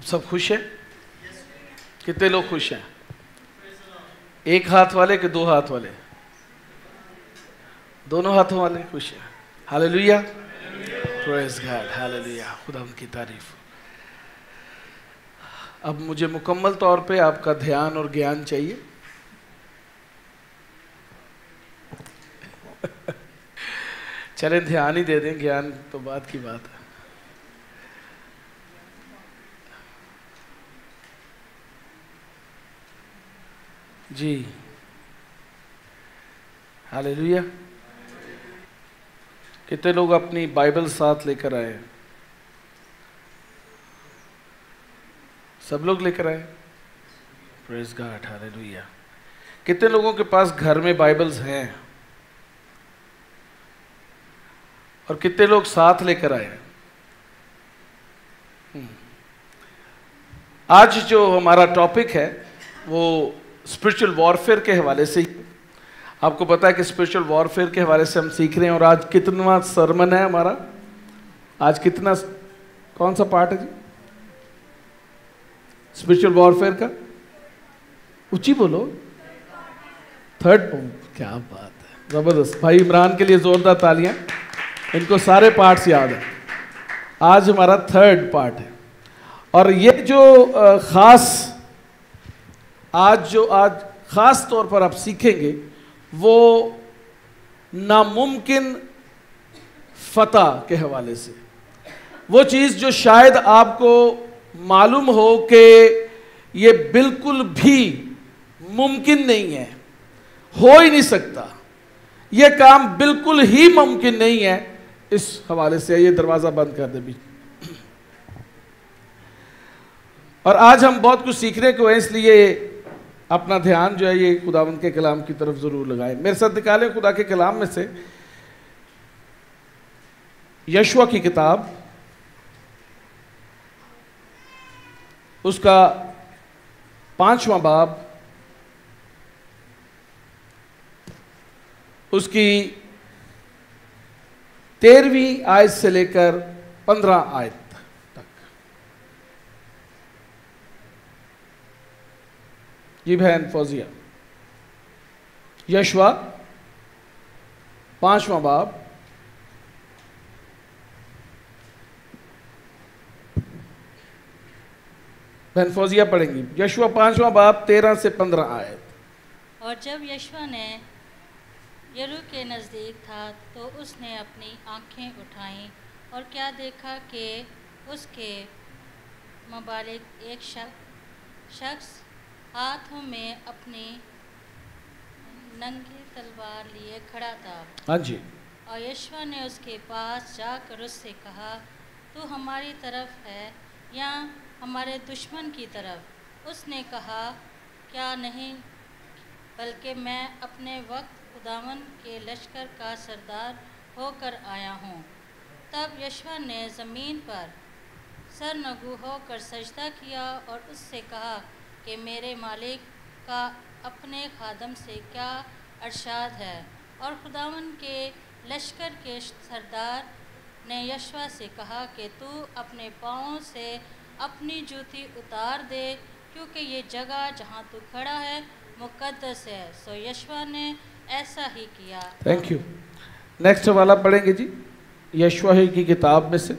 सब खुश हैं? कितने लोग खुश हैं? एक हाथ वाले कि दो हाथ वाले? दोनों हाथों वाले खुश हैं। हालेलुया, प्रेज़ गॉड, हालेलुया, खुदा उनकी तारीफ। अब मुझे मुकम्मल तौर पे आपका ध्यान और ज्ञान चाहिए। चलें ध्यान ही दे दें, ज्ञान तो बात की बात है। जी, हालेलुया। कितने लोग अपनी बाइबल साथ लेकर आए? सब लोग लेकर आए? Praise God, hallelujah. कितने लोगों के पास घर में बाइबल्स हैं? और कितने लोग साथ लेकर आए? आज जो हमारा टॉपिक है वो स्पिरिचुअल वॉरफेयर के हवाले से ही। आपको पता है कि स्पिरिचुअल वॉरफेयर के हवाले से हम सीख रहे हैं। और आज कितना सरमन है हमारा? आज कितना, कौन सा पार्ट है जी स्पिरिचुअल वॉरफेयर का? ऊंची बोलो। Third point. क्या बात है, जबरदस्त। भाई इमरान के लिए जोरदार तालियां, इनको सारे पार्ट्स याद है। आज हमारा थर्ड पार्ट है। और ये जो आज खास तौर पर आप सीखेंगे वो नामुमकिन फतह के हवाले से। वो चीज़ जो शायद आपको मालूम हो कि ये बिल्कुल भी मुमकिन नहीं है, हो ही नहीं सकता, ये काम बिल्कुल ही मुमकिन नहीं है, इस हवाले से। ये दरवाज़ा बंद कर दे भी। और आज हम बहुत कुछ सीखने को है, इसलिए अपना ध्यान जो है ये खुदावंद के कलाम की तरफ जरूर लगाएं। मेरे साथ निकालें खुदा के कलाम में से यशवा की किताब, उसका 5वां बाब, उसकी 13वीं आयत से लेकर 15 आयत तक। जी बहन फौजिया, यशवा 5वां बाब, बहन फौजिया पढ़ेंगी। यशवा 5वां बाब 13 से 15 आयत। और जब यशवा ने यरू के नज़दीक था तो उसने अपनी आँखें उठाईं और क्या देखा कि उसके मुबालिक एक शख्स हाथों में अपनी नंगी तलवार लिए खड़ा था। हाँ जी। और यशवा ने उसके पास जाकर उससे कहा, तू हमारी तरफ है या हमारे दुश्मन की तरफ? उसने कहा, क्या नहीं, बल्कि मैं अपने वक्त खुदावन के लश्कर का सरदार होकर आया हूँ। तब यशवा ने ज़मीन पर सरनगू होकर सजदा किया और उससे कहा कि मेरे मालिक का अपने खादम से क्या अरशाद है। और खुदावन के लश्कर के सरदार ने यशवा से कहा कि तू अपने पाँव से अपनी जूती उतार दे, क्योंकि ये जगह जहाँ तू खड़ा है मुक़द्दस है। सो यशवा ने ऐसा ही किया। Thank you. नेक्स्ट वाला पढ़ेंगे जी, यशवा की किताब में से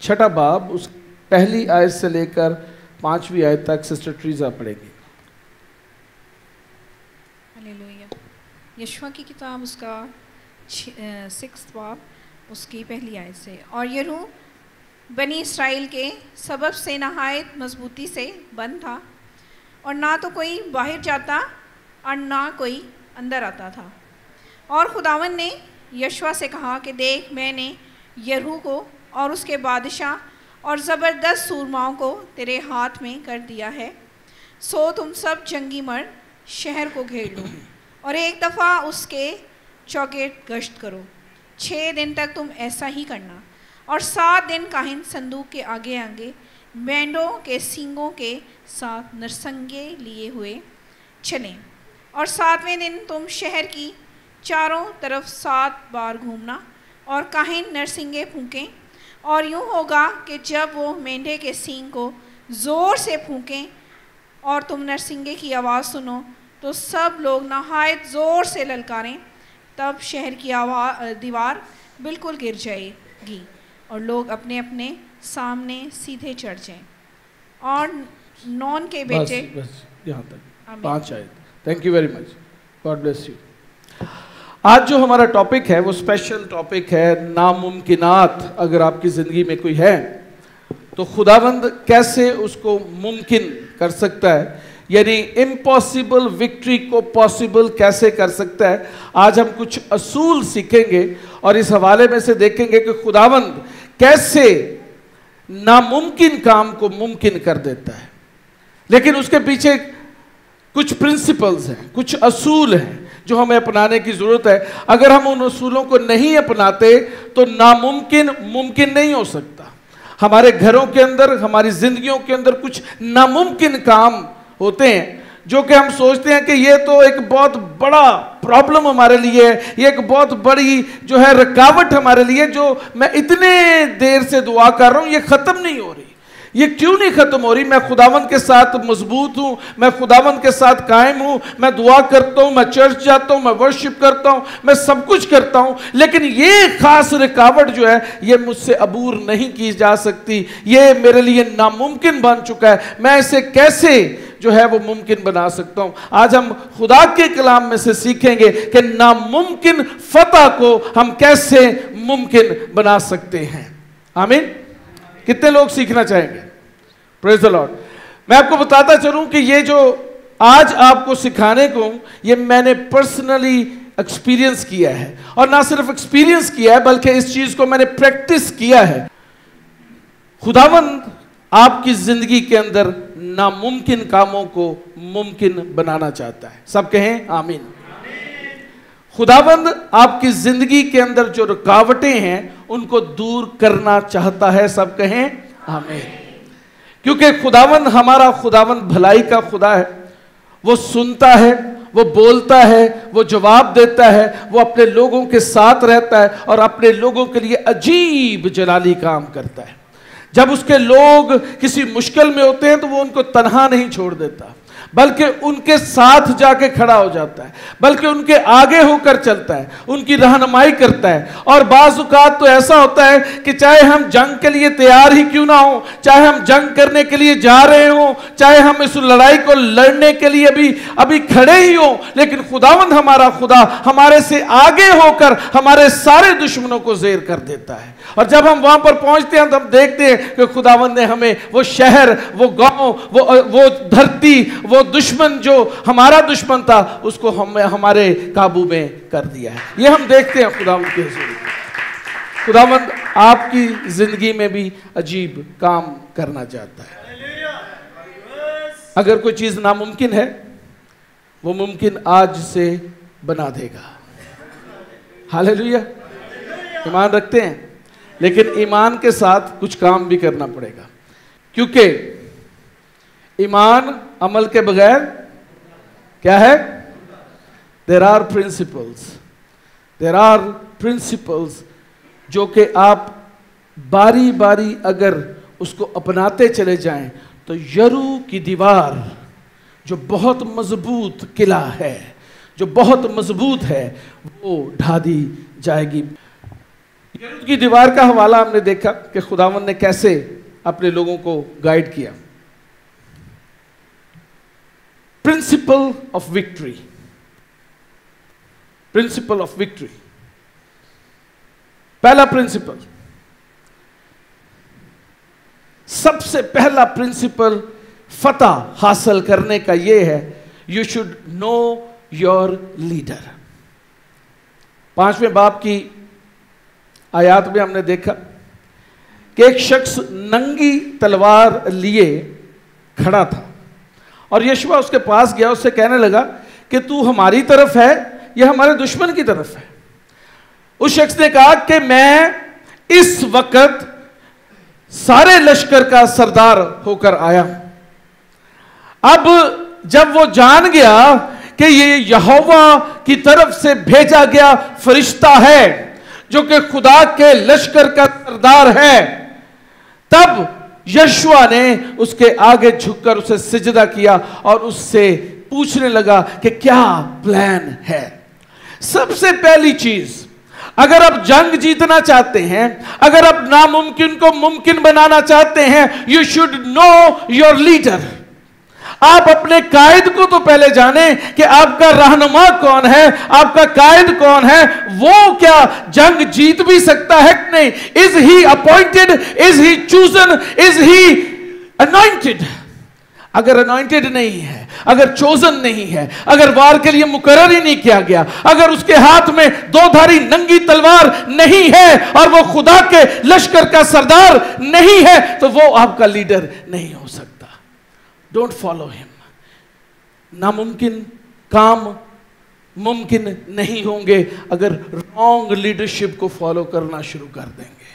6ठा बाब, उस पहली आयत से लेकर 5वीं आयत तक सिस्टर ट्रीजा पढ़ेंगी। हालेलुया। यशवा की किताब उसका 6th बाब, उसकी पहली आयत से। और यरू बनी इसराइल के सबब से नहायत मजबूती से बंद था, और ना तो कोई बाहर जाता और ना कोई अंदर आता था। और खुदावन ने यशवा से कहा कि देख, मैंने यरू को और उसके बादशाह और ज़बरदस्त सूरमाओं को तेरे हाथ में कर दिया है। सो तुम सब जंगी मर्द शहर को घेर लो और एक दफ़ा उसके चौगेट गश्त करो। 6 दिन तक तुम ऐसा ही करना, और 7 दिन काहिन संदूक के आगे आगे बैंडों के सींगों के साथ नरसंगे लिए हुए चलें। और 7वें दिन तुम शहर की चारों तरफ 7 बार घूमना और काहिन नरसिंगे फूंकें। और यूँ होगा कि जब वो मेंढे के सींग को ज़ोर से फूंकें और तुम नरसिंगे की आवाज़ सुनो तो सब लोग नहायत ज़ोर से ललकारें, तब शहर की दीवार बिल्कुल गिर जाएगी और लोग अपने अपने सामने सीधे चढ़ जाएं। और नॉन के बेटे बस यहाँ तक 5 आयत। Thank you very much, God bless you. आज जो हमारा टॉपिक है वो स्पेशल टॉपिक है नामुमकिनात। अगर आपकी ज़िंदगी में कोई है तो खुदावंद कैसे उसको मुमकिन कर सकता है, यानी इम्पॉसिबल विक्ट्री को पॉसिबल कैसे कर सकता है। आज हम कुछ असूल सीखेंगे और इस हवाले में से देखेंगे कि खुदावंद कैसे नामुमकिन काम को मुमकिन कर देता है। लेकिन उसके पीछे कुछ प्रिंसिपल्स हैं, कुछ असूल हैं जो हमें अपनाने की ज़रूरत है। अगर हम उन असूलों को नहीं अपनाते तो नामुमकिन मुमकिन नहीं हो सकता। हमारे घरों के अंदर, हमारी जिंदगियों के अंदर कुछ नामुमकिन काम होते हैं जो कि हम सोचते हैं कि ये तो एक बहुत बड़ा प्रॉब्लम हमारे लिए है, ये एक बहुत बड़ी जो है रुकावट हमारे लिए, जो मैं इतने देर से दुआ कर रहा हूँ ये ख़त्म नहीं हो रही। ये क्यों नहीं खत्म हो रही? मैं खुदावंद के साथ मजबूत हूं, मैं खुदावंद के साथ कायम हूं, मैं दुआ करता हूं, मैं चर्च जाता हूं, मैं वर्शिप करता हूं, मैं सब कुछ करता हूं, लेकिन ये खास रुकावट जो है ये मुझसे अबूर नहीं की जा सकती। ये मेरे लिए नामुमकिन बन चुका है। मैं इसे कैसे जो है वो मुमकिन बना सकता हूं? आज हम खुदा के कलाम में से सीखेंगे कि नामुमकिन फतह को हम कैसे मुमकिन बना सकते हैं। आमीन। कितने लोग सीखना चाहेंगे? Praise the Lord. मैं आपको बताता चलूं कि ये जो आज आपको सिखाने को, ये मैंने पर्सनली एक्सपीरियंस किया है, और ना सिर्फ एक्सपीरियंस किया है बल्कि इस चीज को मैंने प्रैक्टिस किया है। खुदावंद आपकी जिंदगी के अंदर नामुमकिन कामों को मुमकिन बनाना चाहता है। सब कहें आमीन। खुदावंद आपकी जिंदगी के अंदर जो रुकावटें हैं उनको दूर करना चाहता है। सब कहें आमीन। क्योंकि खुदावंद हमारा खुदावंद भलाई का खुदा है। वो सुनता है, वो बोलता है, वो जवाब देता है, वो अपने लोगों के साथ रहता है और अपने लोगों के लिए अजीब जलाली काम करता है। जब उसके लोग किसी मुश्किल में होते हैं तो वो उनको तन्हा नहीं छोड़ देता, बल्कि उनके साथ जाके खड़ा हो जाता है, बल्कि उनके आगे होकर चलता है, उनकी रहनुमाई करता है। और बाज़ औक़ात तो ऐसा होता है कि चाहे हम जंग के लिए तैयार ही क्यों ना हो, चाहे हम जंग करने के लिए जा रहे हो, चाहे हम इस लड़ाई को लड़ने के लिए अभी खड़े ही हो, लेकिन खुदावंद हमारा खुदा हमारे से आगे होकर हमारे सारे दुश्मनों को ज़ेर कर देता है। और जब हम वहां पर पहुंचते हैं तो हम देखते हैं कि खुदावंद ने हमें वो शहर, वो गांव, वो धरती, वो दुश्मन जो हमारा दुश्मन था उसको हमारे काबू में कर दिया है। ये हम देखते हैं खुदावंद के हुजूर में। खुदावंद आपकी जिंदगी में भी अजीब काम करना चाहता है। अगर कोई चीज नामुमकिन है वो मुमकिन आज से बना देगा। हालेलुया। ईमान रखते हैं, लेकिन ईमान के साथ कुछ काम भी करना पड़ेगा, क्योंकि ईमान अमल के बगैर क्या है? देर आर प्रिंसिपल्स जो कि आप बारी बारी अगर उसको अपनाते चले जाएं तो यरू की दीवार जो बहुत मजबूत किला है, जो बहुत मजबूत है, वो ढा दी जाएगी। यरूद की दीवार का हवाला हमने देखा कि खुदावंद ने कैसे अपने लोगों को गाइड किया। Principle of victory, principle of victory. पहला प्रिंसिपल, सबसे पहला प्रिंसिपल फतह हासिल करने का यह है, you should know your leader. 5वें बाब की आयात में हमने देखा कि एक शख्स नंगी तलवार लिए खड़ा था और यीशु उसके पास गया, उससे कहने लगा कि तू हमारी तरफ है या हमारे दुश्मन की तरफ है? उस शख्स ने कहा कि मैं इस वक्त सारे लश्कर का सरदार होकर आया हूं। अब जब वो जान गया कि ये यहोवा की तरफ से भेजा गया फरिश्ता है जो कि खुदा के लश्कर का सरदार है, तब यशुआ ने उसके आगे झुककर उसे सिजदा किया और उससे पूछने लगा कि क्या प्लान है। सबसे पहली चीज, अगर आप जंग जीतना चाहते हैं, अगर आप नामुमकिन को मुमकिन बनाना चाहते हैं, you should know your leader. आप अपने कायद को तो पहले जाने कि आपका रहनुमा कौन है, आपका कायद कौन है, वो क्या जंग जीत भी सकता है कि नहीं। Is he appointed, is he chosen, is he anointed. अगर अनॉइंटेड नहीं है, अगर चोजन नहीं है, अगर वार के लिए मुकर्रर ही नहीं किया गया, अगर उसके हाथ में दो धारी नंगी तलवार नहीं है और वो खुदा के लश्कर का सरदार नहीं है, तो वो आपका लीडर नहीं हो सकता। Don't follow him. नामुमकिन काम मुमकिन नहीं होंगे अगर रॉन्ग लीडरशिप को फॉलो करना शुरू कर देंगे।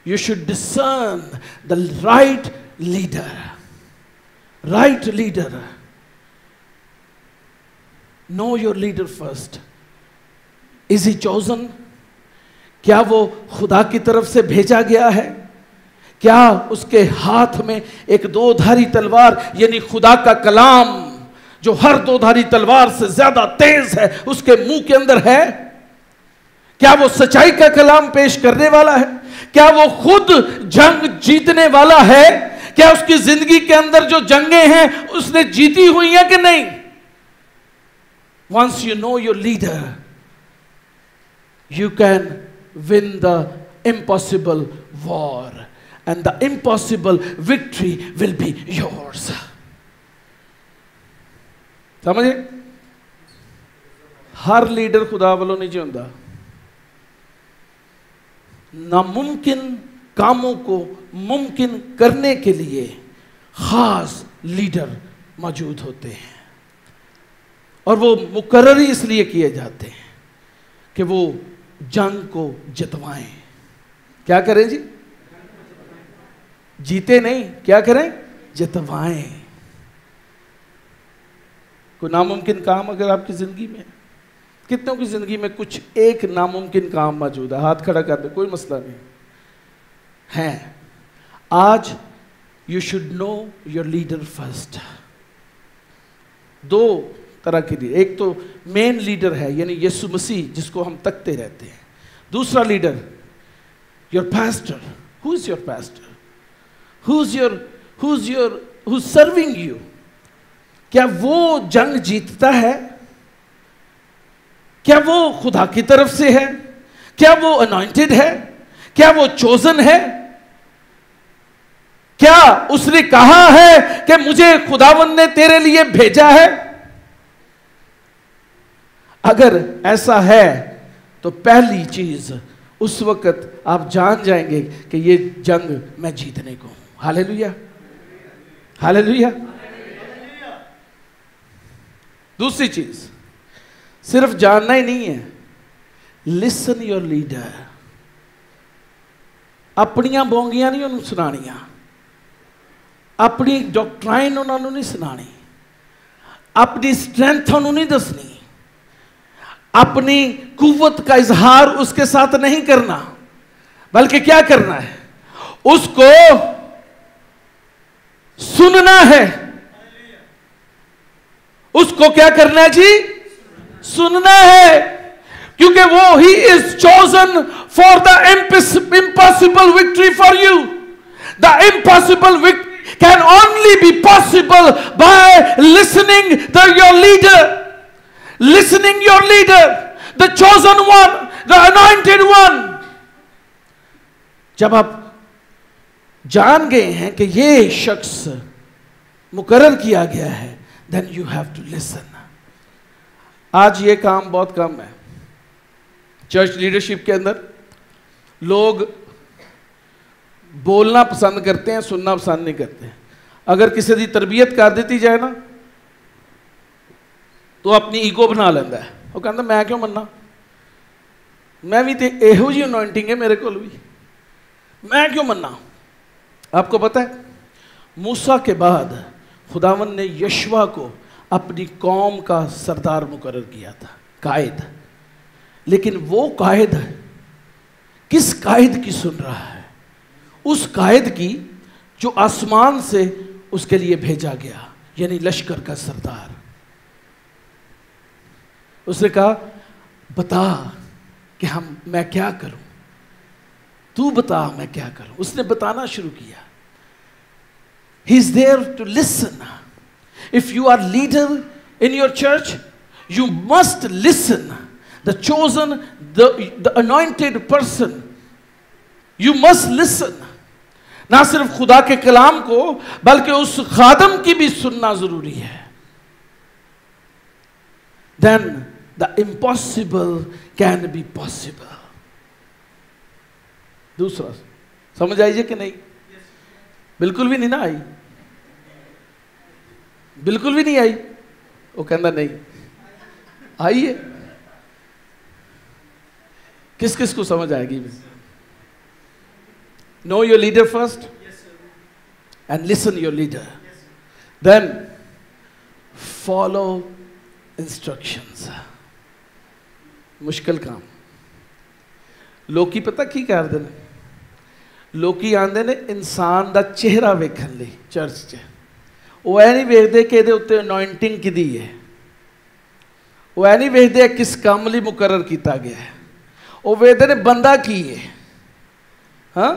You should discern the right leader. Right leader, no your leader first. Is he chosen? क्या वो खुदा की तरफ से भेजा गया है? क्या उसके हाथ में एक दो धारी तलवार यानी खुदा का कलाम जो हर दो धारी तलवार से ज्यादा तेज है उसके मुंह के अंदर है? क्या वो सच्चाई का कलाम पेश करने वाला है? क्या वो खुद जंग जीतने वाला है? क्या उसकी जिंदगी के अंदर जो जंगें हैं उसने जीती हुई हैं कि नहीं? Once you know your leader, you can win the impossible war and the impossible victory will be yours. समझे? हर लीडर खुदा वालों नहीं चाहता। नामुमकिन कामों को मुमकिन करने के लिए खास लीडर मौजूद होते हैं और वो मुकर्रर ही इसलिए किए जाते हैं कि वो जंग को जितवाएं। क्या करें जी? जीते नहीं, क्या करें? जितवाएं। कोई नामुमकिन काम अगर आपकी जिंदगी में, कितनों की जिंदगी में कुछ एक नामुमकिन काम मौजूद है? हाथ खड़ा कर दे, कोई मसला नहीं है। आज you should know your leader first. दो तरह के लीडर, एक तो मेन लीडर है यानी यीशु मसीह जिसको हम तकते रहते हैं। दूसरा leader your pastor. Who is your pastor? who's serving you? क्या वो जंग जीतता है? क्या वो खुदा की तरफ से है? क्या वो अनॉइंटेड है? क्या वो चोजन है? क्या उसने कहा है कि मुझे खुदावन ने तेरे लिए भेजा है? अगर ऐसा है तो पहली चीज उस वक्त आप जान जाएंगे कि ये जंग मैं जीतने को हूं। Hallelujah, hallelujah. दूसरी चीज सिर्फ जानना ही नहीं है, लिसन योर लीडर। अपनियां बोंगियां नहीं उन्होंने सुनानियां, अपनी डॉक्ट्राइन उन्होंने नहीं सुनानी, अपनी स्ट्रेंथ उन्होंने नहीं दसनी, अपनी कुव्वत का इजहार उसके साथ नहीं करना, बल्कि क्या करना है? उसको सुनना है। उसको क्या करना है जी? सुनना है, क्योंकि वो he is chosen for the impossible victory for you. The impossible victory can only be possible by listening your leader, listening your leader, the chosen one, the anointed one. जब आप जान गए हैं कि ये शख्स मुकर्रर किया गया है, then you have to listen. आज ये काम बहुत कम है चर्च लीडरशिप के अंदर। लोग बोलना पसंद करते हैं, सुनना पसंद नहीं करते। अगर किसी की तरबियत कर दी जाए ना तो अपनी ईगो बना लेंदा है। वो कहता मैं क्यों मन्ना, मैं भी तो एहो जी अनॉइंटिंग है मेरे को भी, मैं क्यों मन्ना। आपको पता है मूसा के बाद खुदावन ने यशवा को अपनी कौम का सरदार मुकर्रर किया था, कायद। लेकिन वो कायद किस कायद की सुन रहा है? उस कायद की जो आसमान से उसके लिए भेजा गया, यानी लश्कर का सरदार। उसने कहा बता कि मैं क्या करूं, तू बता मैं क्या करूं। उसने बताना शुरू किया। He is there to listen. If you are leader in your church, you must listen. The chosen, the anointed person, you must listen. ना सिर्फ खुदा के कलाम को बल्कि उस खादम की भी सुनना जरूरी है। Then the impossible can be possible. दूसरा समझ आइए कि नहीं? बिल्कुल भी नहीं ना आई, बिल्कुल भी नहीं आई। वो कहना नहीं आइए। किस किस को समझ आएगी? Know your leader first and listen your leader. Then follow instructions. मुश्किल काम। लोकी पता की करदे ने? लोकी आंदे ने इंसान दा चेहरा वेखण लई चर्च च। वो ऐ नहीं वेखदे कि इहदे उत्ते अनॉइंटिंग किदी है, वो ऐ नहीं वेखदे किस काम लई मुकर्रर किया गया है, वो वेखदे ने बंदा की है। हाँ,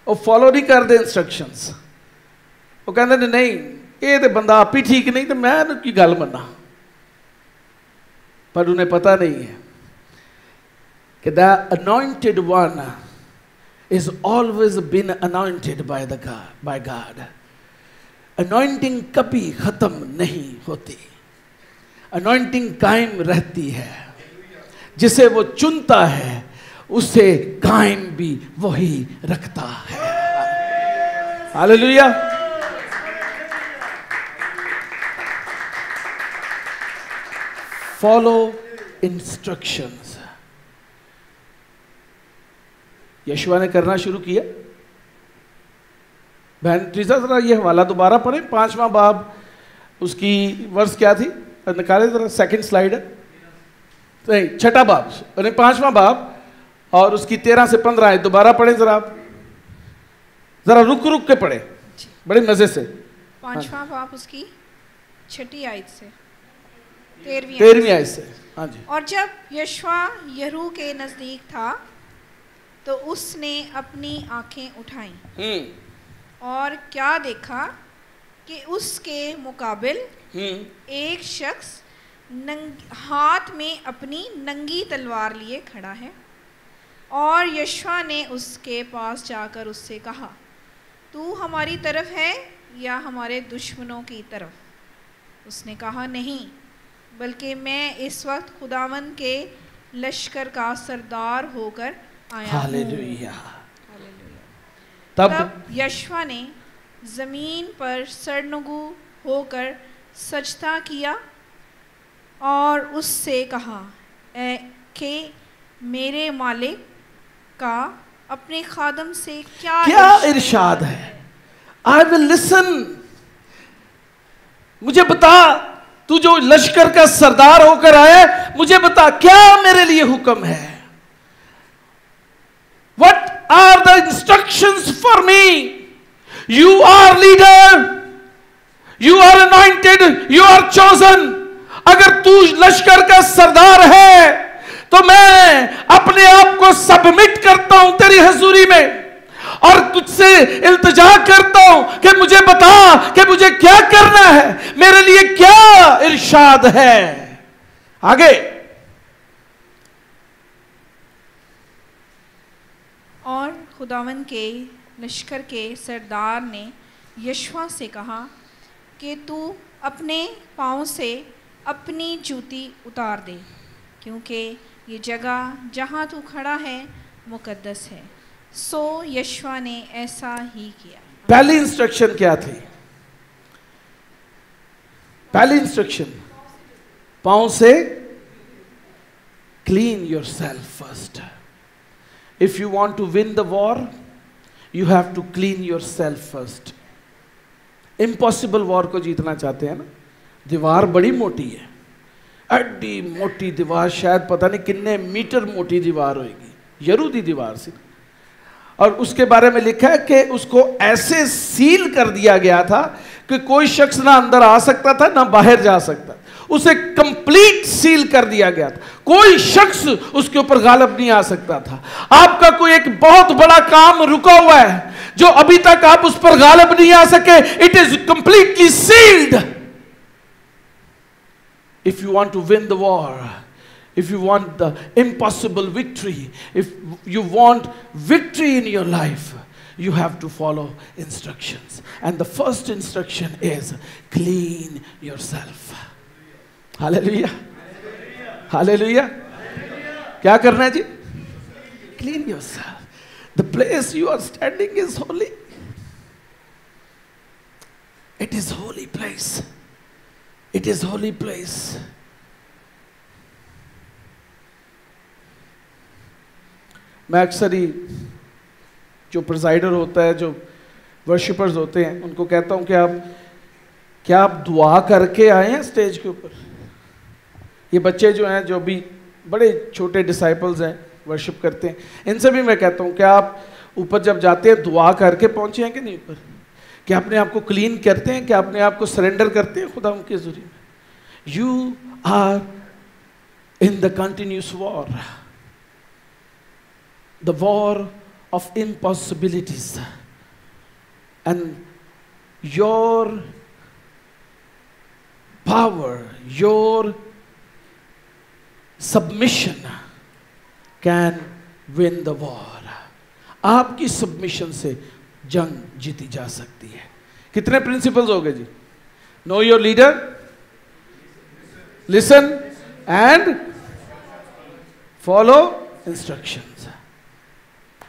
वो फॉलो नहीं करते इंस्ट्रक्शंस। वो कहते ने नहीं ये तो बंदा आप ही ठीक नहीं तो मैं की गल मन्ना। पर उन्हें पता नहीं है कि the anointed one is always been anointed by God. Anointing कभी खत्म नहीं होती, anointing कायम रहती है। जिसे वो चुनता है उसे कायम भी वही रखता है। हालेलुया। Follow instructions. यशुआ ने करना शुरू किया। बहन ट्रीजा जरा ये हवाला दोबारा पढ़े, 5वां बाब, उसकी वर्ष क्या थी निकाले जरा, सेकंड स्लाइड है, नहीं 6ठा बाब, नहीं 5वां बाब और उसकी 13 से 15 आयत दोबारा पढ़े जरा आप, जरा रुक रुक के पढ़े बड़े मजे से। 5वां बाब उसकी 6ठी आयत से 13वीं आयत से। हाँ जी। और जब यशुआ यरू के नजदीक था तो उसने अपनी आंखें उठाईं और क्या देखा कि उसके मुकाबिल एक शख्स हाथ में अपनी नंगी तलवार लिए खड़ा है। और यशुआ ने उसके पास जाकर उससे कहा, तू हमारी तरफ है या हमारे दुश्मनों की तरफ? उसने कहा, नहीं, बल्कि मैं इस वक्त खुदावन के लश्कर का सरदार होकर आया। हालेलुया। तब यशुआ ने जमीन पर सरनगू होकर सजदा किया और उससे कहा कि मेरे मालिक का अपने खादम से क्या इरशाद है? I will listen. मुझे बता, तू जो लश्कर का सरदार होकर आया, मुझे बता क्या मेरे लिए हुक्म है। What are the instructions for me? You are leader, you are anointed, you are chosen. अगर तू लश्कर का सरदार है तो मैं अपने आप को सबमिट करता हूं तेरी हजूरी में और तुझसे इल्तिजा करता हूं कि मुझे बता कि मुझे क्या करना है, मेरे लिए क्या इरशाद है। आगे। और खुदावन के लश्कर के सरदार ने यशुआ से कहा कि तू अपने पाँव से अपनी जूती उतार दे, क्योंकि ये जगह जहाँ तू खड़ा है मुकद्दस है। सो यशुआ ने ऐसा ही किया। पहली इंस्ट्रक्शन क्या थी? पहली इंस्ट्रक्शन, पाँव से clean yourself first. If you want to win the war, you have to clean yourself first. Impossible war को जीतना चाहते हैं ना, दीवार बड़ी मोटी है, एड्डी मोटी दीवार, शायद पता नहीं कितने मीटर मोटी दीवार होगी, यरू दी दीवार सी। और उसके बारे में लिखा है कि उसको ऐसे सील कर दिया गया था कि कोई शख्स ना अंदर आ सकता था ना बाहर जा सकता, उसे कंप्लीट सील कर दिया गया था, कोई शख्स उसके ऊपर गालिब नहीं आ सकता था। आपका कोई एक बहुत बड़ा काम रुका हुआ है जो अभी तक आप उस पर गालिब नहीं आ सके, it is completely sealed. If you want to win the war, if you want the impossible victory, if you want victory in your life, you have to follow instructions. And the first instruction is clean yourself. Hallelujah. Hallelujah. क्या करना है जी? Clean yourself. The place you are standing is holy. It is holy place. It is holy place. मैं अक्सर ही जो प्रेसाइडर होता है, जो worshippers होते हैं, उनको कहता हूं कि क्या आप दुआ करके आए हैं स्टेज के ऊपर? ये बच्चे जो हैं, जो भी बड़े छोटे डिसाइपल्स हैं, वर्शिप करते हैं, इनसे भी मैं कहता हूं क्या आप ऊपर जब जाते हैं दुआ करके पहुंचे हैं कि नहीं ऊपर? क्या अपने आप को क्लीन करते हैं? क्या अपने आप को सरेंडर करते हैं खुदा उनके ज़रिए में? You are in the continuous war, the war of impossibilities, and your power, your submission can win the war. आपकी सबमिशन से जंग जीती जा सकती है। कितने प्रिंसिपल्स हो गए जी? Know your leader, listen and follow instructions.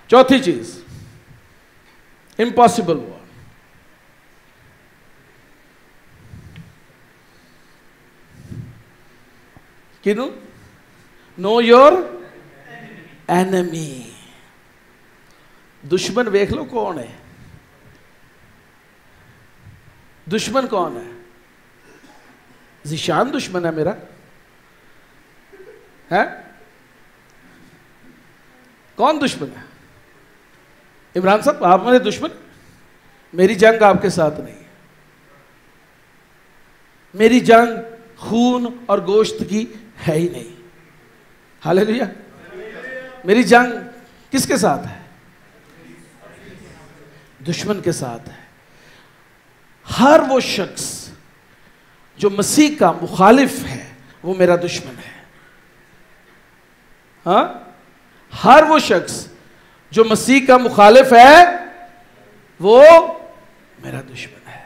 चौथी चीज, इम्पॉसिबल वॉर। किनु? Know your enemy. दुश्मन देख लो कौन है। दुश्मन कौन है? ज़िशान दुश्मन है मेरा, है? कौन दुश्मन है? इमरान साहब आप मेरे दुश्मन? मेरी जंग आपके साथ नहीं है। मेरी जंग खून और गोश्त की है ही नहीं। हालेलुया। मेरी जंग किसके साथ है? दुश्मन के साथ है। हर वो शख्स जो मसीह का मुखालिफ है वो मेरा दुश्मन है। हाँ, हर वो शख्स जो मसीह का मुखालिफ है वो मेरा दुश्मन है।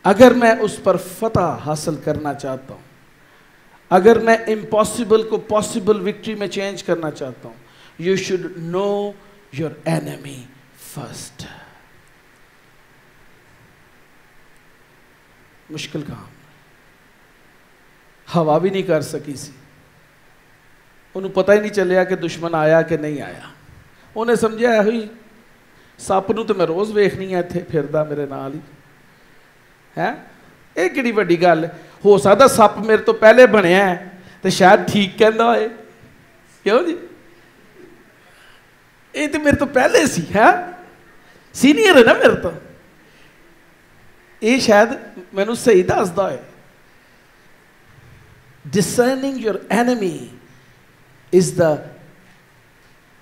अगर मैं उस पर फतह हासिल करना चाहता हूं, अगर मैं इम्पॉसिबल को पॉसिबल विक्ट्री में चेंज करना चाहता हूं, you should know your enemy first. मुश्किल काम। हवा भी नहीं कर सकी सी, उन्हें पता ही नहीं चलिया कि दुश्मन आया कि नहीं आया। उन्हें समझा हुई सप नूं तो मैं रोज़ वेखनी है, इत्थे फिरदा मेरे नाल ही है। ये किहड़ी वड्डी गल है? हो सकदा सप मेरे तो पहले बनया है तो शायद ठीक कहंदा होए। क्यों जी? ये तो मेरे तो पहले सी है, सीनियर है ना मेरे तो। ये शायद मैनू सही दसदा है। Discerning your enemy is the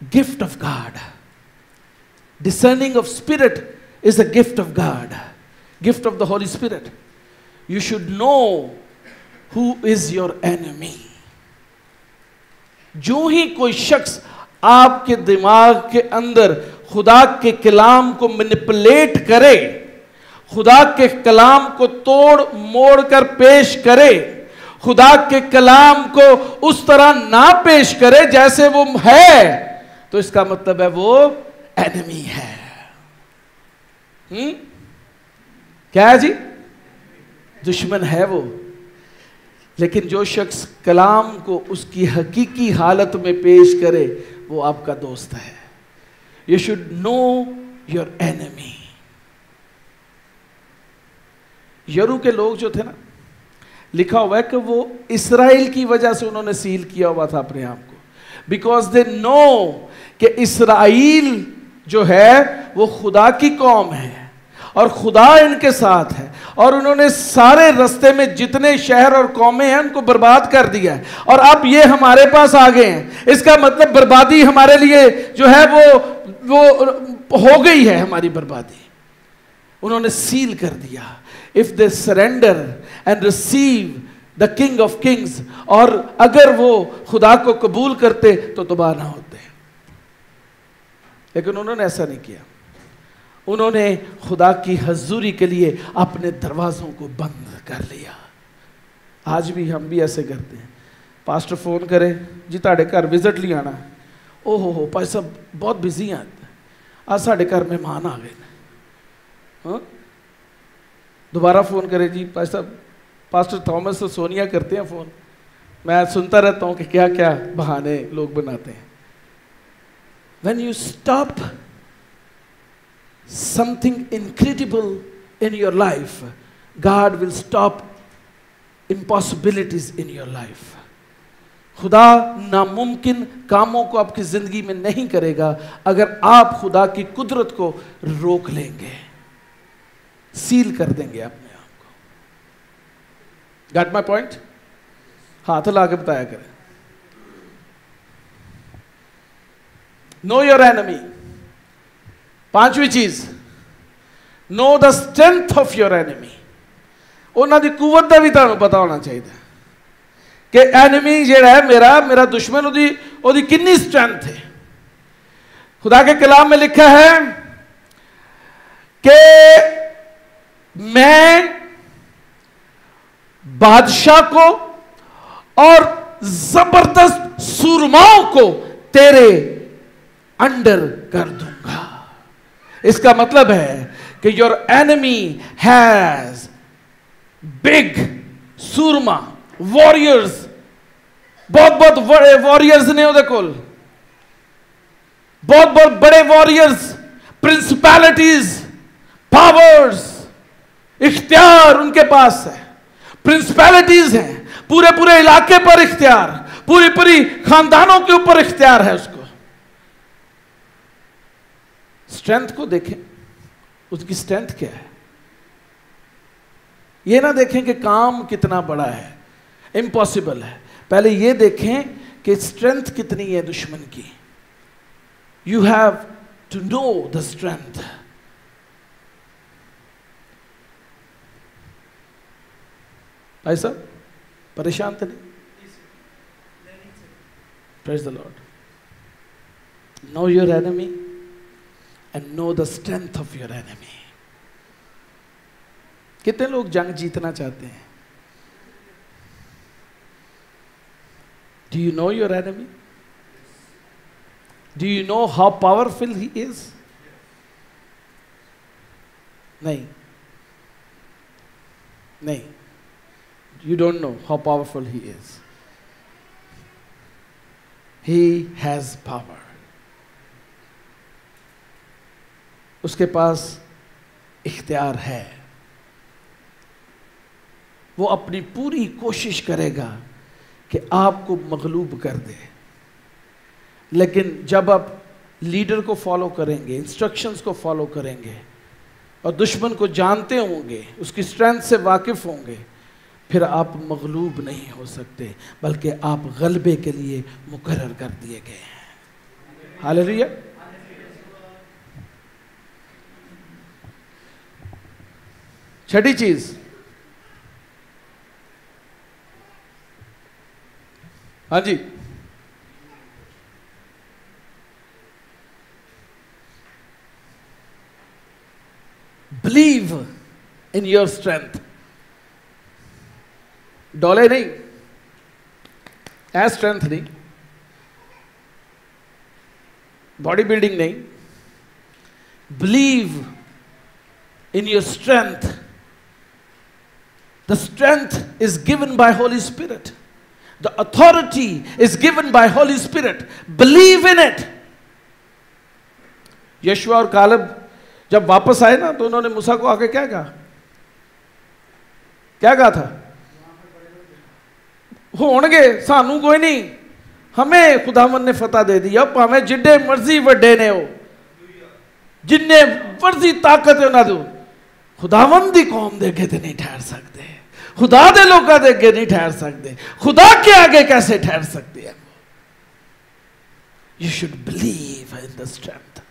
gift of God. Discerning of spirit is a gift of God, gift of the Holy Spirit. You should know who is your enemy. जो ही कोई शख्स आपके दिमाग के अंदर खुदा के कलाम को मैनिपुलेट करे, खुदा के कलाम को तोड़ मोड़ कर पेश करे, खुदा के कलाम को उस तरह ना पेश करे जैसे वो है, तो इसका मतलब है वो एनिमी है। क्या है जी? दुश्मन है वो। लेकिन जो शख्स कलाम को उसकी हकीकी हालत में पेश करे वो आपका दोस्त है। You should know your enemy. यरू के लोग जो थे ना, लिखा हुआ है कि वो इस्राएल की वजह से उन्होंने सील किया हुआ था अपने आप को, बिकॉज दे नो कि इस्राएल जो है वो खुदा की कौम है और खुदा इनके साथ है, और उन्होंने सारे रास्ते में जितने शहर और कौमें हैं उनको बर्बाद कर दिया है, और अब ये हमारे पास आ गए हैं। इसका मतलब बर्बादी हमारे लिए जो है वो हो गई है, हमारी बर्बादी उन्होंने सील कर दिया। If they surrender and receive the king of Kings, और अगर वो खुदा को कबूल करते तो तबाह ना होते, लेकिन उन्होंने ऐसा नहीं किया। उन्होंने खुदा की हजूरी के लिए अपने दरवाज़ों को बंद कर लिया। आज भी हम भी ऐसे करते हैं। पास्टर फोन करे, जी ताड़े घर विजिट लिए आना, ओहो हो भाई साहब बहुत बिजी हैं, आज साढ़े घर मेहमान आ गए। हाँ, दोबारा फ़ोन करे, जी भाई साहब पास्टर थॉमस और सोनिया करते हैं फ़ोन, मैं सुनता रहता हूँ कि क्या क्या बहाने लोग बनाते हैं। When you stop something incredible in your life, God will stop impossibilities in your life. खुदा नामुमकिन कामों को आपकी जिंदगी में नहीं करेगा अगर आप खुदा की कुदरत को रोक लेंगे, सील कर देंगे अपने आप को। Got my point? हाथ ला के बताया करें। No your enemy. पांचवी चीज, no the strength of your enemy. उन्होंने दी कुवत का भी तुहानू पता होना चाहिए कि एनिमी जिहड़ा है मेरा दुश्मन ओदी कितनी स्ट्रेंथ है। खुदा के कलाम में लिखा है कि मैं बादशाह को और जबरदस्त सूरमाओं को तेरे अंडर कर दूंगा। इसका मतलब है कि योर एनिमी हैज बिग सूरमा वॉरियर्स, बहुत बड़े वॉरियर्स ने उहदे कोल, बहुत बड़े वॉरियर्स, प्रिंसिपैलिटीज, पावर्स, इख्तियार उनके पास है, प्रिंसिपैलिटीज हैं, पूरे इलाके पर इख्तियार, पूरी खानदानों के ऊपर इख्तियार है उसको। स्ट्रेंथ को देखें, उसकी स्ट्रेंथ क्या है। ये ना देखें कि काम कितना बड़ा है, इम्पॉसिबल है, पहले ये देखें कि स्ट्रेंथ कितनी है दुश्मन की। You have to know the strength. भाई साहब परेशान तो नहीं? Praise the Lord. Know your enemy and know the strength of your enemy. कितने लोग जंग जीतना चाहते हैं? Do you know your enemy? Do you know how powerful he is? नहीं, you don't know how powerful he is. He has power. उसके पास इख्तियार है, वो अपनी पूरी कोशिश करेगा कि आपको मगलूब कर दे। लेकिन जब आप लीडर को फॉलो करेंगे, इंस्ट्रक्शंस को फॉलो करेंगे और दुश्मन को जानते होंगे, उसकी स्ट्रेंथ से वाकिफ होंगे, फिर आप मगलूब नहीं हो सकते, बल्कि आप गलबे के लिए मुकर्रर कर दिए गए हैं। हालेलुया। छठी चीज, हाँ जी, बिलीव इन योर स्ट्रेंथ। डोले नहीं, एज स्ट्रेंथ नहीं, बॉडी बिल्डिंग नहीं, believe in your strength. The strength is given by Holy Spirit. The authority is given by Holy Spirit. Believe in it. यशुआ और कालेब जब वापस आए ना, तो उन्होंने मूसा को आके क्या कहा? क्या कहा था? होणगे, सानू कोई नहीं, हमें खुदावन ने फतह दे दिया, भावें जिड्डे मर्जी वड्डे ने हो, जिन्ने मर्जी ताकत है उन्हें दो, खुदावन दी कौम दे अगे ते नहीं ठहर सकते, खुदा दे लोगों दे अगे नहीं ठहर सकते, खुदा के आगे कैसे ठहर सकते हैं? You should believe in the strength.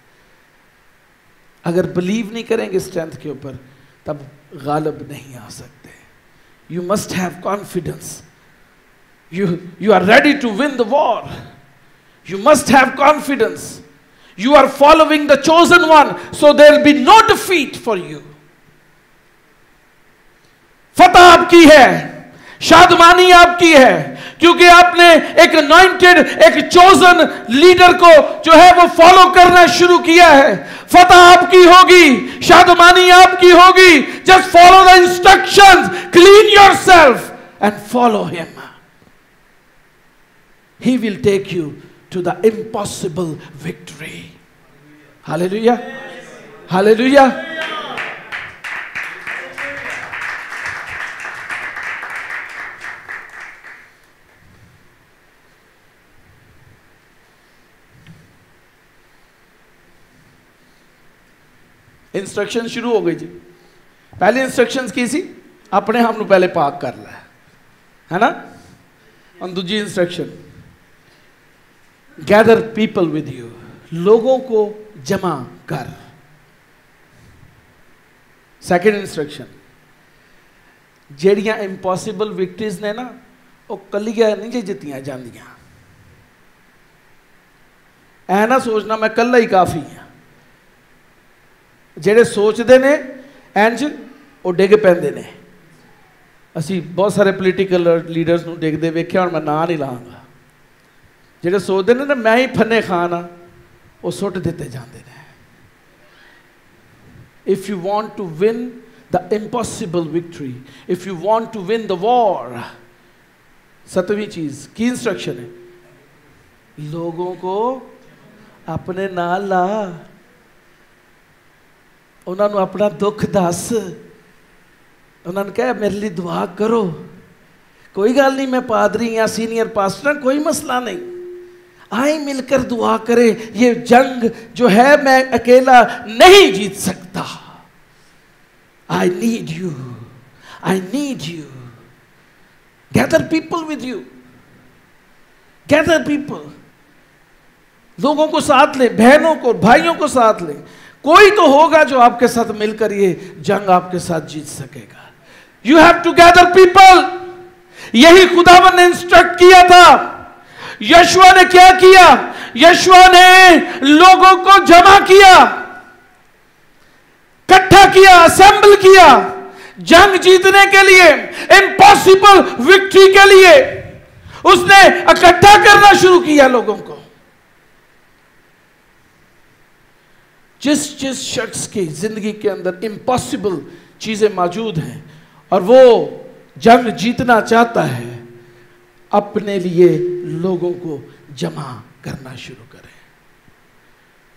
अगर बिलीव नहीं करेंगे स्ट्रेंथ के ऊपर तब गालिब नहीं आ सकते। You must have confidence. You are ready to win the war. You must have confidence. You are following the chosen one, so there will be no defeat for you. फतह आपकी है, शादमानी आपकी है, क्योंकि आपने एक anointed, एक chosen लीडर को जो है वो फॉलो करना शुरू किया है। फतह आपकी होगी, शादमानी आपकी होगी। Just follow the instructions, clean yourself and follow him. He will take you to the impossible victory. Hallelujah. Hallelujah. Instruction शुरू हो गई जी। पहले इंस्ट्रक्शंस की सी अपने आप ਨੂੰ पहले पाक कर ला, है ना। और दूसरी instruction, gather people with you, लोगों को जमा कर। सेकेंड इंस्ट्रक्शन, जेड़ियां इंपॉसिबल विक्ट्रीज ने ना वो कलियां नहीं जे जित्तियां जांदियां। ऐ ना सोचना मैं कल्ला ही काफ़ी हाँ। जेड़े सोचते ने इंज वो डिग पैंदे ने। असी बहुत सारे पोलीटिकल लीडर्स नूं डिगदे वेख्या, हुण मैं नां नहीं लांगा। जेड़े सोचते ने ना मैं ही फन्ने खान हाँ, वो सुट दिते जाते हैं। If you want to win the impossible victory, if you want to win the war, सतवीं चीज की इंस्ट्रक्शन है, लोगों को अपने नाल ला, उन्होंने अपना दुख दस, उन्होंने कहा मेरे लिए दुआ करो। कोई गल नहीं, मैं पादरी या सीनियर पास्टर, कोई मसला नहीं, आए मिलकर दुआ करें। ये जंग जो है मैं अकेला नहीं जीत सकता। I need you, I need you. Gather people with you, gather people, लोगों को साथ लें, बहनों को भाइयों को साथ लें। कोई तो होगा जो आपके साथ मिलकर ये जंग आपके साथ जीत सकेगा। You have to gather people. यही खुदावन ने इंस्ट्रक्ट किया था। यशुआ ने क्या किया? यशुआ ने लोगों को जमा किया, इकट्ठा किया, असेंबल किया, जंग जीतने के लिए, इम्पॉसिबल विक्ट्री के लिए उसने इकट्ठा करना शुरू किया लोगों को। जिस जिस शख्स की जिंदगी के अंदर इम्पॉसिबल चीजें मौजूद हैं और वो जंग जीतना चाहता है, अपने लिए लोगों को जमा करना शुरू करें।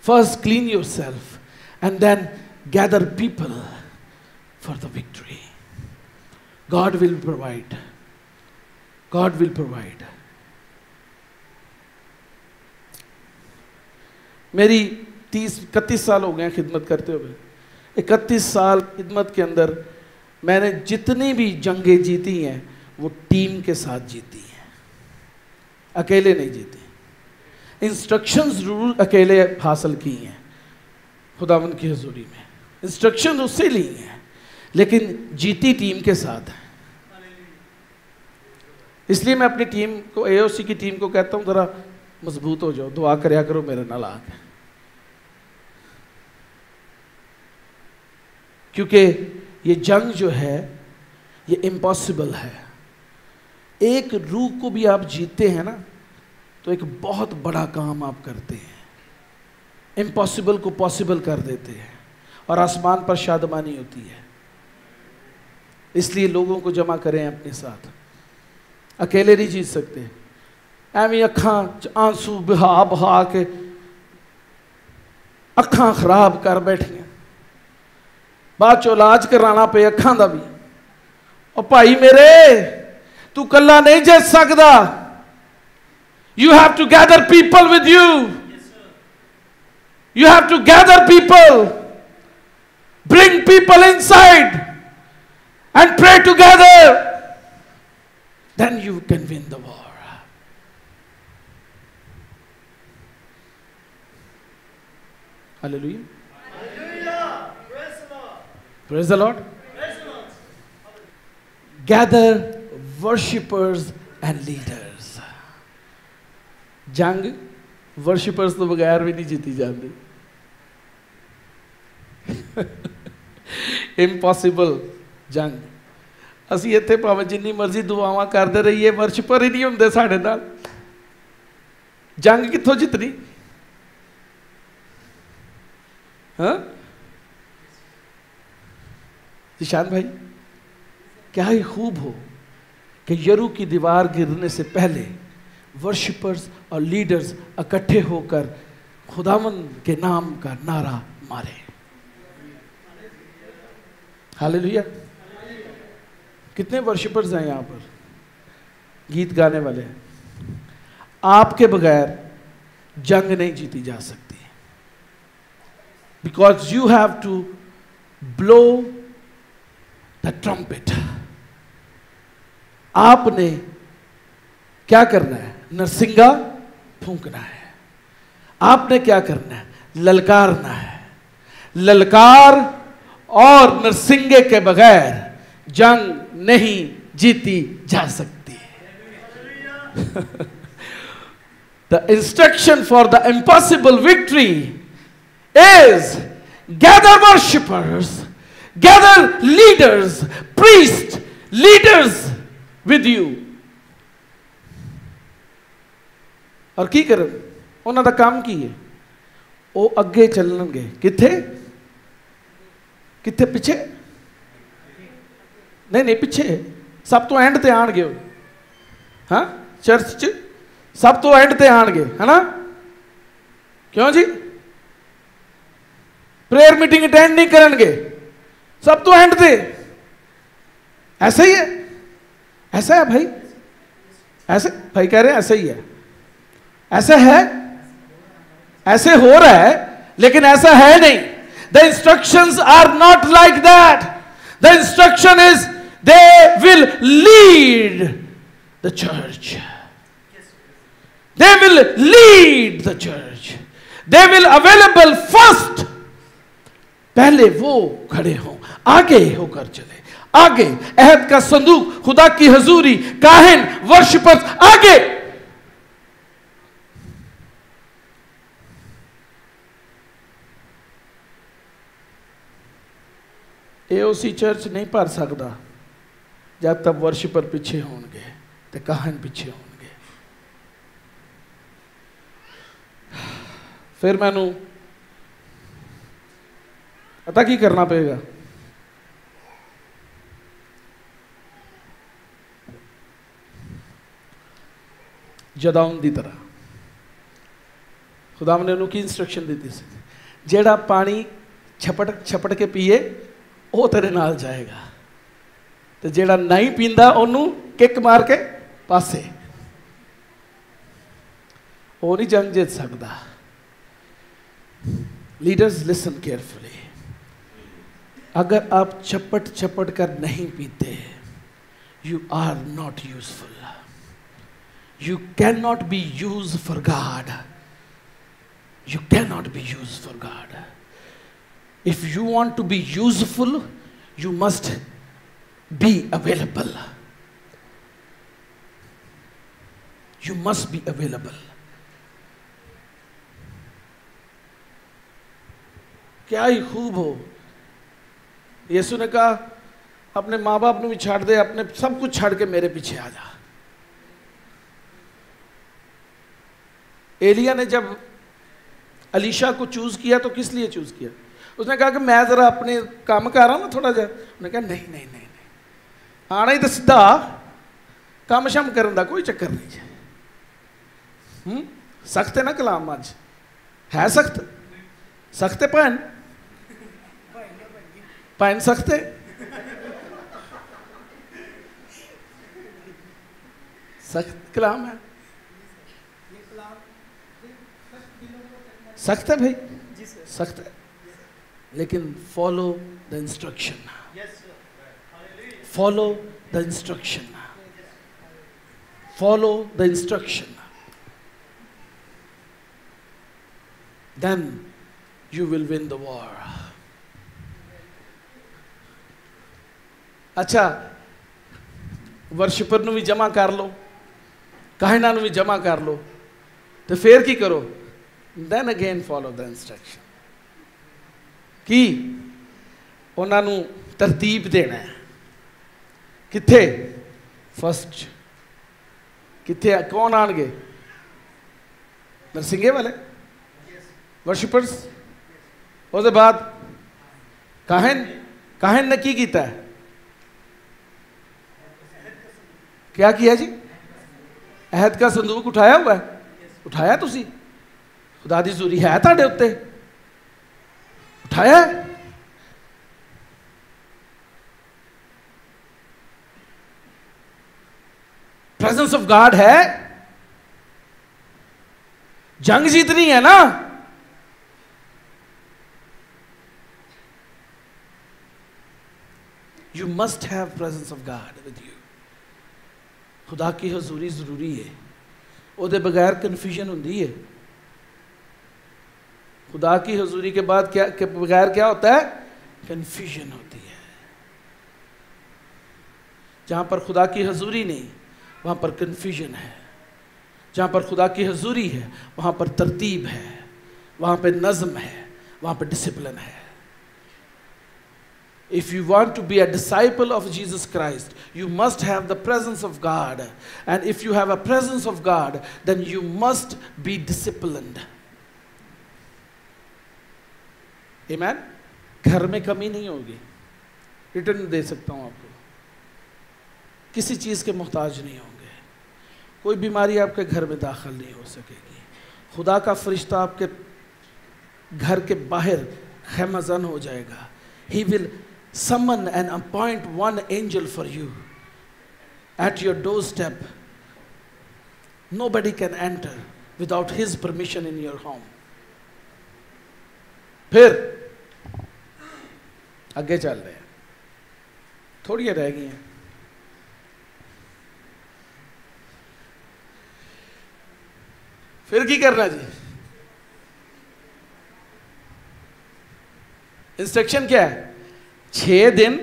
First clean yourself and then gather people for the victory. God will provide, God will provide. मेरी 31 साल हो गए खिदमत करते हुए। 31 साल खिदमत के अंदर मैंने जितनी भी जंगें जीती हैं वो टीम के साथ जीती हैं, अकेले नहीं जीती। इंस्ट्रक्शंस जरूर अकेले हासिल की हैं खुदावंद की हजूरी में, इंस्ट्रक्शंस उससे ली हैं, लेकिन जीती टीम के साथ है। इसलिए मैं अपनी टीम को, AOC की टीम को कहता हूँ जरा मजबूत हो जाओ, दुआ करया करो मेरे नाल आके, क्योंकि ये जंग जो है ये इम्पॉसिबल है। एक रूह को भी आप जीतते हैं ना तो एक बहुत बड़ा काम आप करते हैं, इम्पॉसिबल को पॉसिबल कर देते हैं और आसमान पर शादमानी होती है। इसलिए लोगों को जमा करें अपने साथ, अकेले नहीं जीत सकते। एवं अखां आंसू बहा बहा के अखां खराब कर बैठियां, बाद चो इलाज कराना पे अखां दा भी। और भाई मेरे, तू कला नहीं जित सकदा, You have to gather people with you. You have to gather people, bring people inside, and pray together. Then you can win the war. Hallelujah. Hallelujah. Praise the Lord. Praise the Lord. Praise the Lord. Gather worshippers and leaders. जंग worshippers तो बगैर भी नहीं जीती जाती. Impossible जंग. ਅਸੀਂ ਇੱਥੇ ਭਾਵੇਂ ਜਿੰਨੀ ਮਰਜ਼ੀ ਦੁਆਵਾਂ ਕਰਦੇ ਰਹੀਏ ਵਰਸ਼ਿਪਰ ਹੀ ਨਹੀਂ ਹੁੰਦੇ ਸਾਡੇ ਨਾਲ. ਜੰਗ ਕਿੱਥੋਂ ਜਿੱਤਣੀ? हाँ ईशान भाई, क्या ही खूब हो कि यरू की दीवार गिरने से पहले वर्शिपर्स और लीडर्स इकट्ठे होकर खुदावंद के नाम का नारा मारे. हालेलुया. कितने वर्शिपर्स हैं यहाँ पर, गीत गाने वाले हैं. आपके बगैर जंग नहीं जीती जा सकती. Because you have to blow the trumpet. आपने क्या करना है? नरसिंगा फूंकना है. आपने क्या करना है? ललकारना है. ललकार और नरसिंगे के बगैर जंग नहीं जीती जा सकती. The instruction for the impossible victory is gather worshippers, gather leaders, priests, leaders with you. और की करन ਉਹਨਾਂ ਦਾ ਕੰਮ ਕੀ ਹੈ? ਉਹ ਅੱਗੇ ਚੱਲਣਗੇ. ਕਿੱਥੇ? ਕਿੱਥੇ? ਪਿੱਛੇ ਨਹੀਂ ਪਿੱਛੇ. ਸਭ ਤੋਂ ਐਂਡ ਤੇ ਆਣਗੇ ਉਹ. ਹਾਂ, ਚਰਚ 'ਚ ਸਭ ਤੋਂ ਐਂਡ ਤੇ ਆਣਗੇ, ਹੈਨਾ? ਕਿਉਂ ਜੀ? प्रेयर मीटिंग अटेंड नहीं करेंगे, सब तो एंड थे. ऐसा ही है. ऐसा है भाई. ऐसे भाई कह रहे हैं ऐसा ही है. ऐसा है, ऐसे हो रहा है, लेकिन ऐसा है नहीं. The instructions are not like that. The instruction is they will lead the church. They will lead the church. They will available first. पहले वो खड़े हों, आगे होकर चले. आगे अहद का संदूक, खुदा की हजूरी, काहिन, वर्शिपर्स आगे. एओसी चर्च नहीं भर सकता जब तक वर्शिपर पिछे होंगे ते काहिन पिछे होंगे. फिर मैनू पता की करना पड़ेगा? जदाउन की तरह खुदा ने उन्होंने की इंस्ट्रक्शन दी थी, जेड़ा पानी छपट छपट के पिए वो तेरे नाल जाएगा, तो जेड़ा नहीं पींदा ओनू किक मार के पासे. वो नहीं जंग जीत सकता. Leaders listen carefully. अगर आप चपट चपट कर नहीं पीते, you are not useful. You can not be use for God. You can not be use for God. If you want to be useful, you must be available. You must be available. क्या ही खूब हो. यीशु ने कहा अपने माँ बाप को भी छाड़ दे, अपने सब कुछ छाड़ के मेरे पीछे आ जा. एलिया ने जब अलीशा को चूज किया तो किस लिए चूज किया? उसने कहा कि मैं जरा अपने काम कर रहा हूँ ना थोड़ा जा. उसने कहा नहीं नहीं नहीं नहीं, आना ही तो सीधा काम शाम करने का कोई चक्कर नहीं है. सख्त है ना कलाम, अज है सख्त. सख्त है भैन, भैन सख्त है. सख्त कलाम है. सख्त है भाई, सख्त है, लेकिन follow the instruction, follow the instruction, follow the instruction, then you will win the war. अच्छा, वर्शिपर ਨੂੰ ਵੀ ਜਮਾ ਕਰ ਲਓ, ਕਾਹਨਾਂ ਨੂੰ ਵੀ ਜਮਾ ਕਰ ਲਓ, ਤੇ ਫੇਰ ਕੀ ਕਰੋ? then again follow the instruction। ਕੀ ਉਹਨਾਂ ਨੂੰ ਤਰਤੀਬ ਦੇਣਾ ਹੈ, ਕਿੱਥੇ ਫਸਟ, ਕਿੱਥੇ ਕੌਣ ਆਣਗੇ? ਨਰਸਿੰਗੇ ਵਾਲੇ वर्शिपर्स। उसके बाद काहन ने की कीता है? क्या किया जी? अहद का संदूक उठाया हुआ है, उठाया तुसी? खुदा दी हज़ूरी है तुहाडे उत्ते? उठाया? प्रेजेंस ऑफ गॉड है, जंग जीतनी है ना। You must have presence of God with you। खुदा की हजूरी ज़रूरी है, उसके बगैर कन्फ्यूजन होती है। खुदा की हजूरी के बाद क्या के बगैर क्या होता है? कन्फ्यूजन होती है। जहाँ पर खुदा की हजूरी नहीं, वहाँ पर कन्फ्यूजन है। जहाँ पर खुदा की हजूरी है, वहाँ पर तरतीब है, वहाँ पर नज़म है, वहाँ पर डिसिप्लिन है। If you want to be a disciple of Jesus Christ, you must have the presence of God. And if you have a presence of God, then you must be disciplined. Amen? घर में कमी नहीं होगी, return दे सकता हूँ आपको, किसी चीज़ के मोहताज नहीं होंगे, कोई बीमारी आपके घर में दाखिल नहीं हो सकेगी। खुदा का फरिश्ता आपके घर के बाहर खैमज़न हो जाएगा। He will summon and appoint one angel for you at your doorstep। Nobody can enter without his permission in your home। फिर आगे चल रहे हैं, थोड़ी रह गई हैं। फिर की करना जी? इंस्ट्रक्शन क्या है? 6 दिन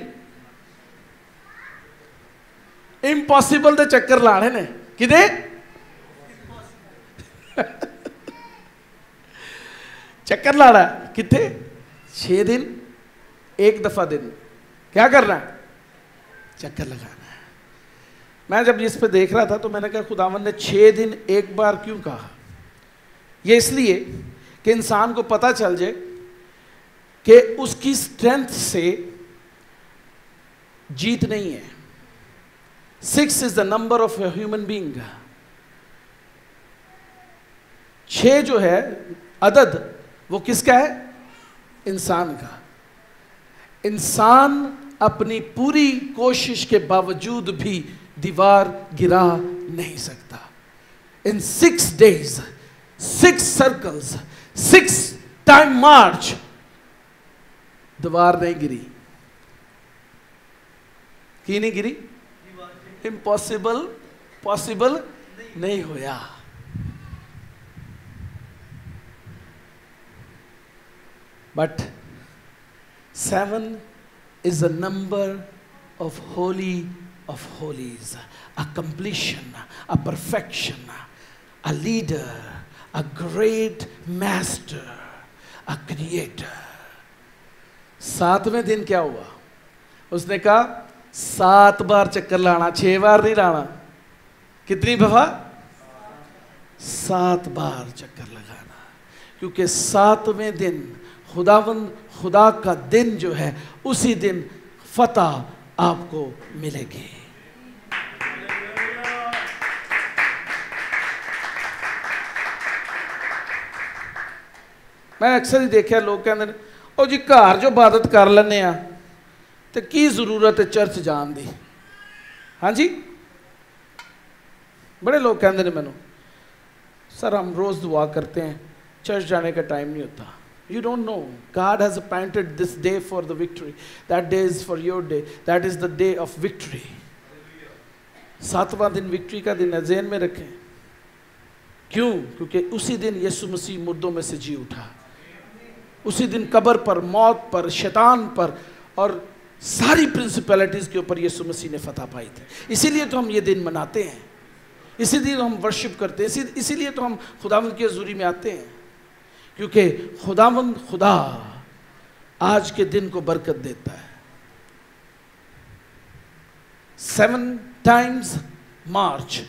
इंपॉसिबल दे चक्कर लाने ने। किदे? चक्कर लाना किथे? 6 दिन, एक दफा दिन क्या करना है? चक्कर लगाना है। मैं जब इस पे देख रहा था तो मैंने कहा खुदावंद ने 6 दिन एक बार क्यों कहा? ये इसलिए कि इंसान को पता चल जाए कि उसकी स्ट्रेंथ से जीत नहीं है। 6 is the number of a human being. 6 जो है अदद, वो किसका है? इंसान का। इंसान अपनी पूरी कोशिश के बावजूद भी दीवार गिरा नहीं सकता। इन 6 days, 6 circles, 6 time march, दीवार नहीं गिरी। की नहीं गिरी? इम्पॉसिबल पॉसिबल नहीं होया। But 7 is a number of holy of holies, a completion, a perfection, a leader, a great master, a creator। 7वें दिन क्या हुआ? उसने कहा 7 बार चक्कर लाना, 6 बार नहीं लाना। कितनी दफा? 7 बार चक्कर लगाना, क्योंकि 7वें दिन खुदा का दिन जो है, उसी दिन फतह आपको मिलेगी। मैं अक्सर ही देखा लोग कहते ओ जी घर जो इबादत कर लेने आ तो की जरूरत है चर्च जान दी। हाँ जी, बड़े लोग कहते हैं मैनू, सर हम रोज़ दुआ करते हैं, चर्च जाने का टाइम नहीं होता। You don't know. God has appointed this day for the victory. That day is for your day. That is the day of victory. 7वां दिन विक्ट्री का दिन है, ज़हन में रखें। क्यों? क्योंकि उसी दिन यीशु मसीह मुर्दों में से जी उठा। उसी दिन कब्र पर, मौत पर, शैतान पर और सारी प्रिंसिपैलिटीज़ के ऊपर यीशु मसीह ने फतह पाई थी। इसीलिए तो हम ये दिन मनाते हैं, इसीलिए तो हम वर्शिप करते हैं, इसीलिए तो हम खुदावंद की हज़ूरी में आते हैं, क्योंकि खुदावंद खुदा आज के दिन को बरकत देता है। 7 times march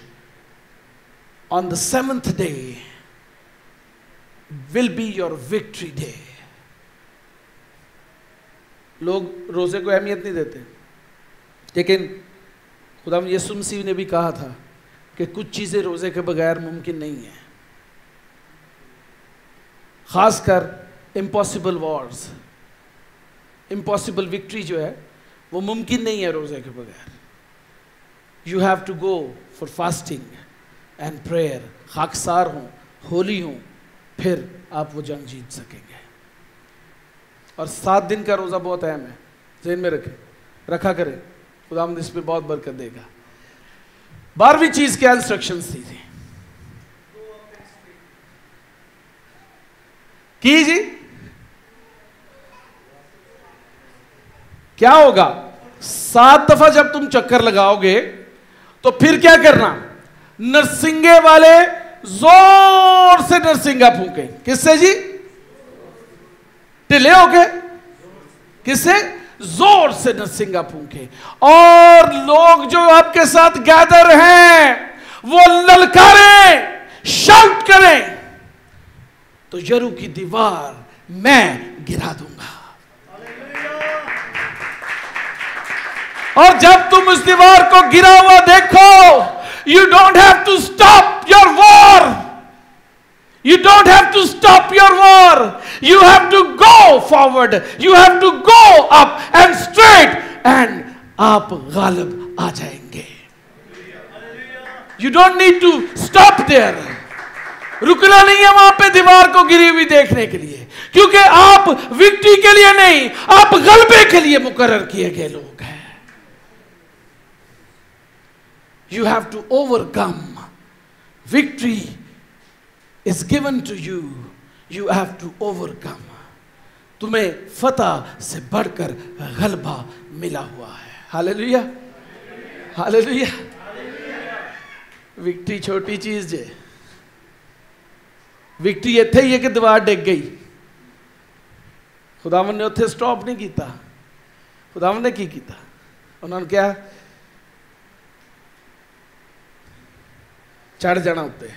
on the 7th day will be your victory day. लोग रोजे को अहमियत नहीं देते, लेकिन खुदावंद यीशु मसीह ने भी कहा था कि कुछ चीज़ें रोजे के बगैर मुमकिन नहीं है, खासकर इम्पॉसिबल वॉर्स, इम्पॉसिबल विक्ट्री जो है वो मुमकिन नहीं है रोजे के बगैर। You have to go for fasting and prayer, खाकसार हों, होली हों, फिर आप वो जंग जीत सकेंगे। और 7 दिन का रोज़ा बहुत अहम है, ज़हन में रखा करें, खुदावंद इस पे बहुत बरकत देगा। 12वीं चीज़ क्या इंस्ट्रक्शंस थी की जी? क्या होगा? 7 दफा जब तुम चक्कर लगाओगे तो फिर क्या करना? नरसिंगे वाले जोर से नरसिंगा फूके। किससे जी? ढिले होके? किससे? जोर से नरसिंगा फूके। और लोग जो आपके साथ गैदर हैं वो ललकारें, शाउट करें, तो यरू की दीवार मैं गिरा दूंगा। और जब तुम उस दीवार को गिरा हुआ देखो, you don't have to stop your war. You don't have to stop your war. You have to go forward. You have to go up and straight, and आप गालिब आ जाएंगे। You don't need to stop there. रुकना नहीं है वहां पे दीवार को गिरी हुई देखने के लिए, क्योंकि आप विक्ट्री के लिए नहीं, आप गलबे के लिए मुकर्रर किए गए लोग हैं। You have to overcome. Victory is given to you. You have to overcome. तुम्हें फतह से बढ़कर गलबा मिला हुआ है। Hallelujah, hallelujah. विक्ट्री छोटी चीज है। विक्ट्री इत्थे ही है कि दीवार डिग गई। खुदावंद ने उत्थे स्टॉप नहीं किया। खुदावंद ने की किया? उन्होंने क्या? चढ़ जाना उत्ते,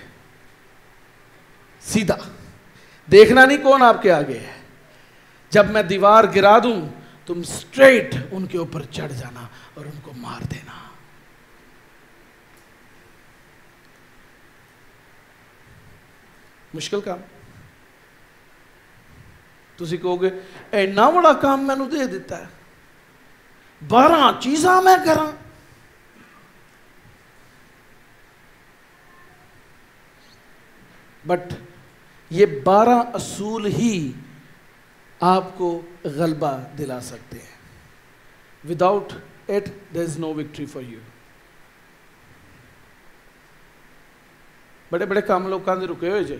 सीधा देखना नहीं कौन आपके आगे है। जब मैं दीवार गिरा दूं तुम स्ट्रेट उनके ऊपर चढ़ जाना और उनको मार देना। मुश्किल काम। तुसी कहोगे इन्ना बड़ा काम मैनू दे दिता है, 12 चीज़ां मैं करा। बट ये 12 असूल ही आपको गलबा दिला सकते हैं। Without it there is no victory for you. बड़े बड़े काम लोगों के रुके हुए जे,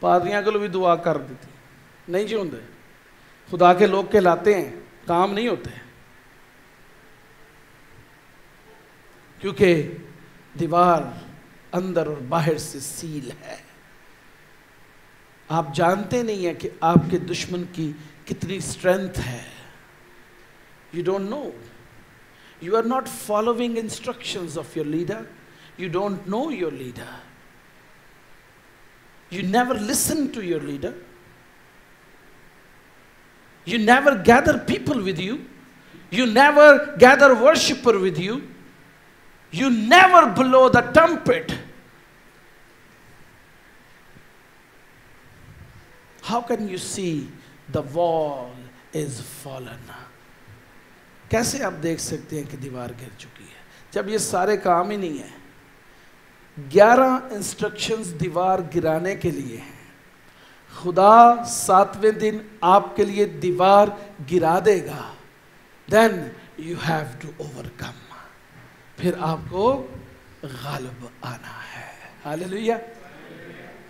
पादरियां को भी दुआ कर देती नहीं जी होंगे। खुदा के लोग कहलाते हैं, काम नहीं होते, क्योंकि दीवार अंदर और बाहर से सील है। आप जानते नहीं है कि आपके दुश्मन की कितनी स्ट्रेंथ है। You don't know. You are not following instructions of your leader. You don't know your leader. You never listen to your leader. You never gather people with you. You never gather worshipper with you. You never blow the trumpet. How can you see the wall is fallen? कैसे आप देख सकते हैं कि दीवार गिर चुकी है जब ये सारे काम ही नहीं है? 11 इंस्ट्रक्शंस दीवार गिराने के लिए हैं। खुदा 7वें दिन आपके लिए दीवार गिरा देगा, then you have to overcome, फिर आपको गालिब आना है। Hallelujah,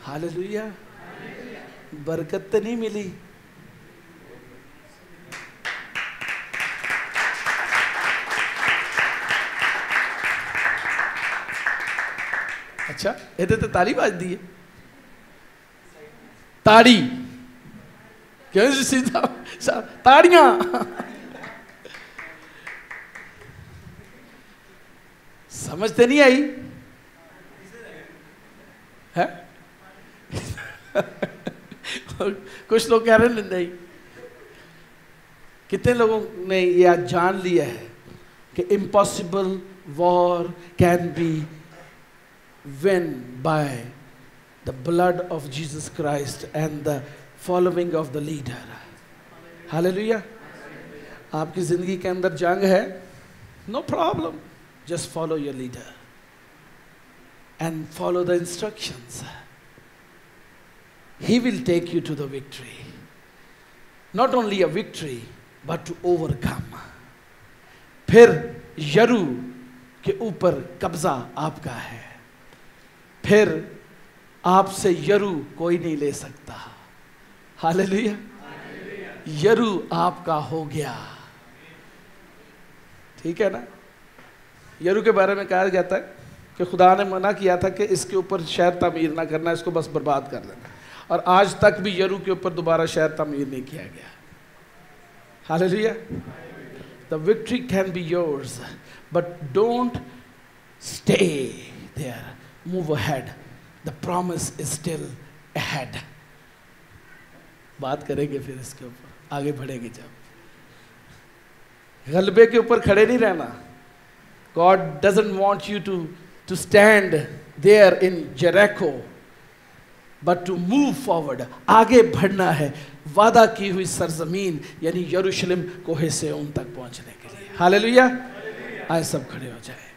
hallelujah. बरकत तो नहीं मिली, अच्छा ये तो ताली बाज दी है, ताड़ी क्यों सीधा ताड़ियां समझते नहीं आई है? कुछ लोग कह रहे नहीं। कितने लोगों ने ये आज जान लिया है कि impossible war can be win by the blood of Jesus Christ and the following of the leader. Hallelujah. आपकी जिंदगी के अंदर जंग है, no problem, just follow your leader and follow the instructions. He will take you to the victory. Not only a victory but to overcome. फिर यरू के ऊपर कब्जा आपका है, फिर आपसे यरू कोई नहीं ले सकता। हालेलुया, यरू आपका हो गया, ठीक है ना? यरू के बारे में कहा जाता है कि खुदा ने मना किया था कि इसके ऊपर शहर तामीर ना करना, इसको बस बर्बाद कर देना, और आज तक भी यरू के ऊपर दोबारा शहर तामीर नहीं किया गया। Hallelujah. The victory can be yours but don't stay there, move ahead, the promise is still ahead. बात करेंगे फिर इसके ऊपर, आगे बढ़ेंगे। जब गलबे के ऊपर खड़े नहीं रहना, God doesn't want you to stand there in Jericho, but to move forward, आगे बढ़ना है वादा की हुई सरजमीन यानी यरूशलेम कोहे से उन तक पहुंचने के लिए। हालेलुया। आए सब खड़े हो जाए।